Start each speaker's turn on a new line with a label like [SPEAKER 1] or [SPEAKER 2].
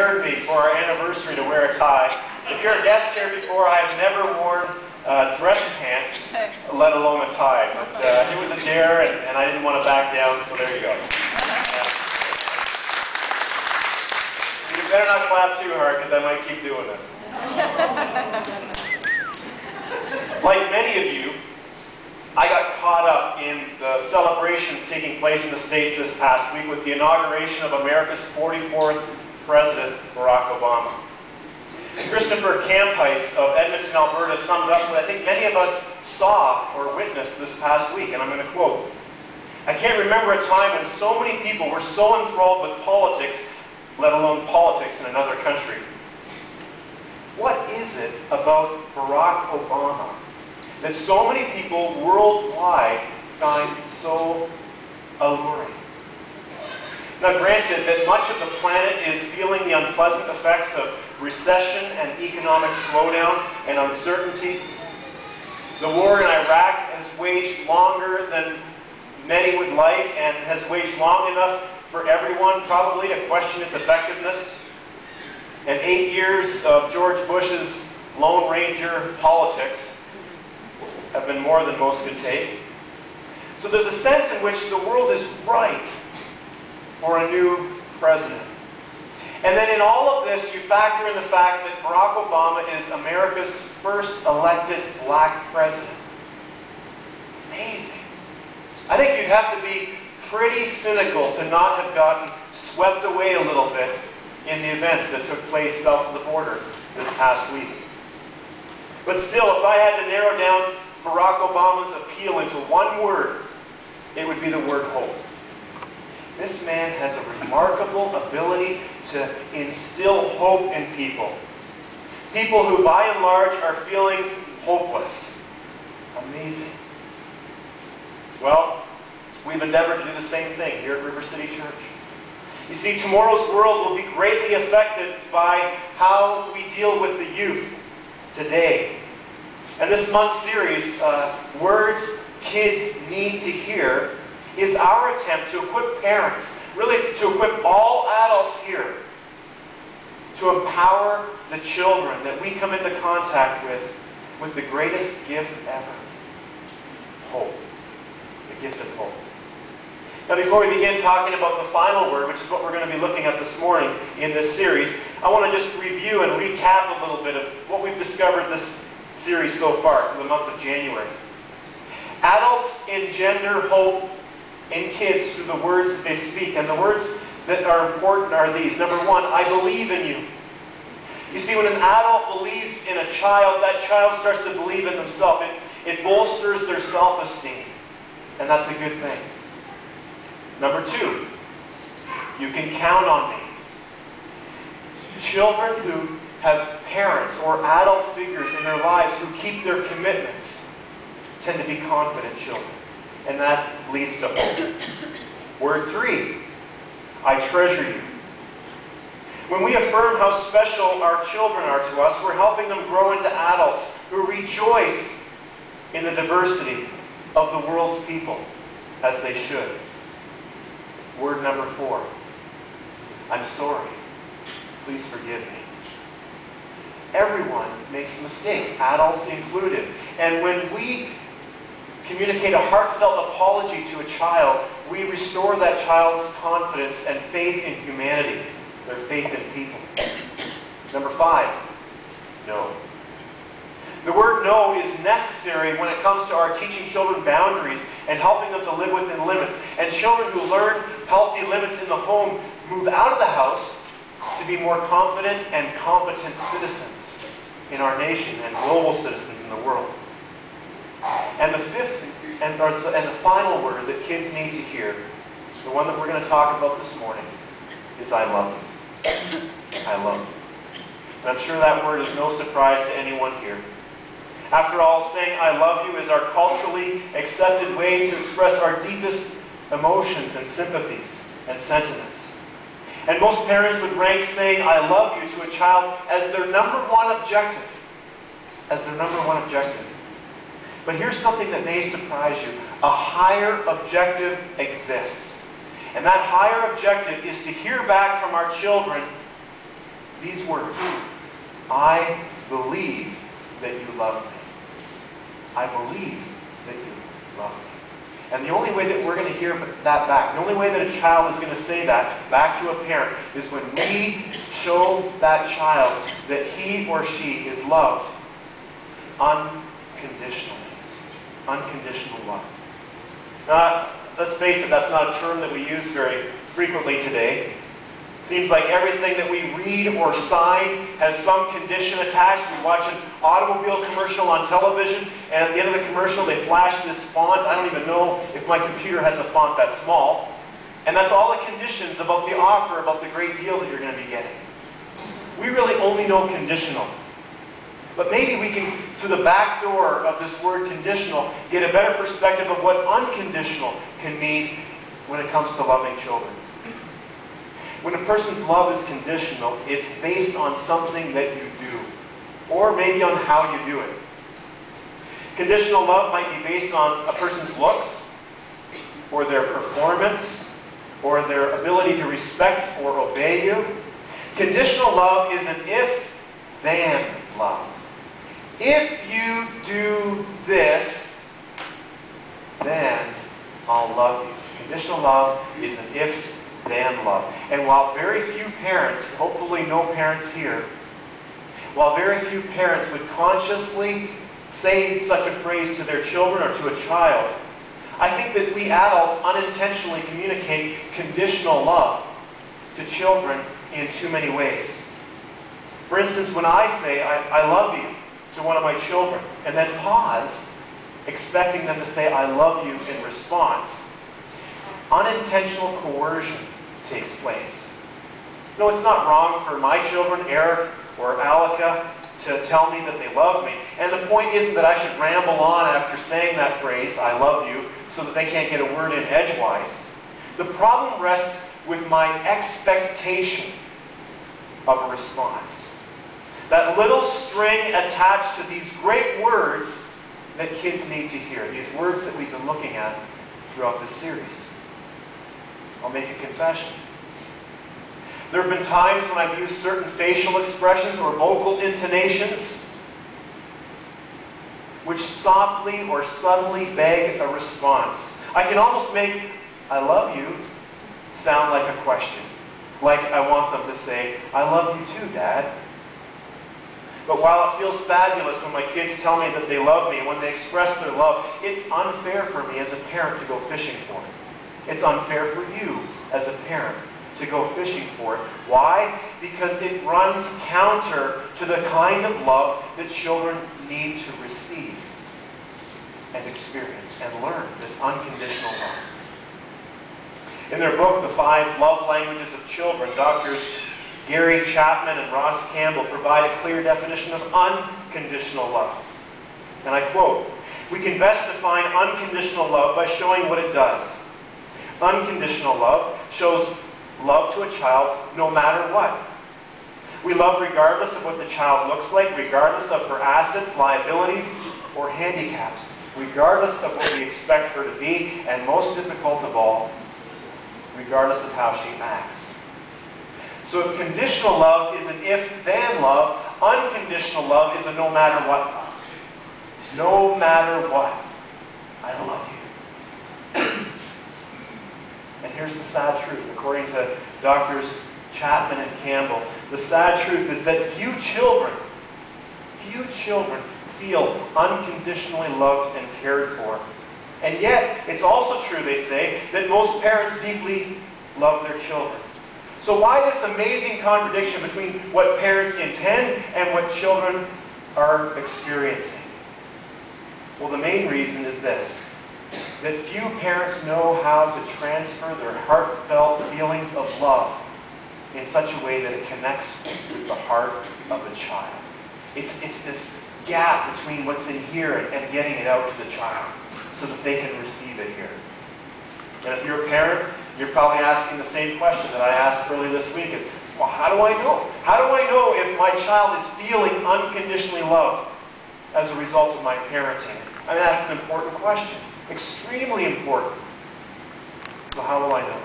[SPEAKER 1] dared me for our anniversary to wear a tie. If you're a guest here before, I've never worn dress pants, let alone a tie. But it was a dare, and I didn't want to back down, so there you go. You better not clap too hard, because I might keep doing this. Like many of you, I got caught up in the celebrations taking place in the States this past week with the inauguration of America's 44th President, Barack Obama. Christopher Campice of Edmonton, Alberta summed up what I think many of us saw or witnessed this past week, and I'm going to quote, "I can't remember a time when so many people were so enthralled with politics, let alone politics in another country." What is it about Barack Obama that so many people worldwide find so alluring? Now granted that much of the planet is feeling the unpleasant effects of recession and economic slowdown and uncertainty. The war in Iraq has waged longer than many would like and has waged long enough for everyone probably to question its effectiveness. And 8 years of George Bush's Lone Ranger politics have been more than most could take. So there's a sense in which the world is ripe for a new president. And then in all of this, you factor in the fact that Barack Obama is America's first elected black president. Amazing. I think you'd have to be pretty cynical to not have gotten swept away a little bit in the events that took place south of the border this past week. But still, if I had to narrow down Barack Obama's appeal into one word, it would be the word hope. This man has a remarkable ability to instill hope in people. People who, by and large, are feeling hopeless. Amazing. Well, we've endeavored to do the same thing here at River City Church. You see, tomorrow's world will be greatly affected by how we deal with the youth today. And this month's series, Words Kids Need to Hear, is our attempt to equip parents, really to equip all adults here, to empower the children that we come into contact with the greatest gift ever, hope. The gift of hope. Now before we begin talking about the final word, which is what we're going to be looking at this morning in this series, I want to just review and recap a little bit of what we've discovered this series so far through the month of January. Adults engender hope in kids through the words that they speak, and the words that are important are these. Number one, I believe in you. You see, when an adult believes in a child, that child starts to believe in themselves. It bolsters their self-esteem, and that's a good thing. Number two, you can count on me. Children who have parents or adult figures in their lives who keep their commitments tend to be confident children. And that leads to hope. Word three, I treasure you. When we affirm how special our children are to us, we're helping them grow into adults who rejoice in the diversity of the world's people, as they should. Word number four, I'm sorry. Please forgive me. Everyone makes mistakes, adults included. And when we communicate a heartfelt apology to a child, we restore that child's confidence and faith in humanity, their faith in people. Number five, no. The word no is necessary when it comes to our teaching children boundaries and helping them to live within limits. And children who learn healthy limits in the home move out of the house to be more confident and competent citizens in our nation and global citizens in the world. And the fifth and the final word that kids need to hear, the one that we're going to talk about this morning, is I love you. I love you. And I'm sure that word is no surprise to anyone here. After all, saying I love you is our culturally accepted way to express our deepest emotions and sympathies and sentiments. And most parents would rank saying I love you to a child as their number one objective. As their number one objective. But here's something that may surprise you. A higher objective exists. And that higher objective is to hear back from our children These words, I believe that you love me. I believe that you love me. And the only way that we're going to hear that back, the only way that a child is going to say that back to a parent is when we show that child that he or she is loved unconditionally. Unconditional love. Now, let's face it, that's not a term that we use very frequently today. Seems like everything that we read or sign has some condition attached. We watch an automobile commercial on television, and at the end of the commercial they flash this font. I don't even know if my computer has a font that small. And that's all the conditions about the offer, about the great deal that you're going to be getting. We really only know conditional. But maybe we can, through the back door of this word conditional, get a better perspective of what unconditional can mean when it comes to loving children. When a person's love is conditional, it's based on something that you do, or maybe on how you do it. Conditional love might be based on a person's looks, or their performance, or their ability to respect or obey you. Conditional love is an if-then love. If you do this, then I'll love you. Conditional love is an if-then love. And while very few parents, hopefully no parents here, while very few parents would consciously say such a phrase to their children or to a child, I think that we adults unintentionally communicate conditional love to children in too many ways. For instance, when I say, I love you to one of my children, and then pause, expecting them to say, I love you in response, unintentional coercion takes place. No, it's not wrong for my children, Eric or Alika, to tell me that they love me. And the point isn't that I should ramble on after saying that phrase, I love you, so that they can't get a word in edgewise. The problem rests with my expectation of a response. That little string attached to these great words that kids need to hear. These words that we've been looking at throughout this series. I'll make a confession. There have been times when I've used certain facial expressions or vocal intonations which softly or subtly beg a response. I can almost make, I love you, sound like a question. Like I want them to say, I love you too, Dad. But while it feels fabulous when my kids tell me that they love me, when they express their love, it's unfair for me as a parent to go fishing for it. It's unfair for you as a parent to go fishing for it. Why? Because it runs counter to the kind of love that children need to receive and experience and learn, this unconditional love. In their book, The 5 Love Languages of Children, Drs. Gary Chapman and Ross Campbell provide a clear definition of unconditional love. And I quote, "We can best define unconditional love by showing what it does. Unconditional love shows love to a child no matter what. We love regardless of what the child looks like, regardless of her assets, liabilities, or handicaps, regardless of what we expect her to be, and most difficult of all, regardless of how she acts." So if conditional love is an if-then love, unconditional love is a no matter what love. No matter what, I love you. And here's the sad truth, according to Drs. Chapman and Campbell, the sad truth is that few children feel unconditionally loved and cared for. And yet, it's also true, they say, that most parents deeply love their children. So why this amazing contradiction between what parents intend and what children are experiencing? Well, the main reason is this, that few parents know how to transfer their heartfelt feelings of love in such a way that it connects with the heart of a child. It's this gap between what's in here and getting it out to the child so that they can receive it here. And if you're a parent, you're probably asking the same question that I asked earlier this week is, well, how do I know? How do I know if my child is feeling unconditionally loved as a result of my parenting? I mean, that's an important question. Extremely important. So how will I know?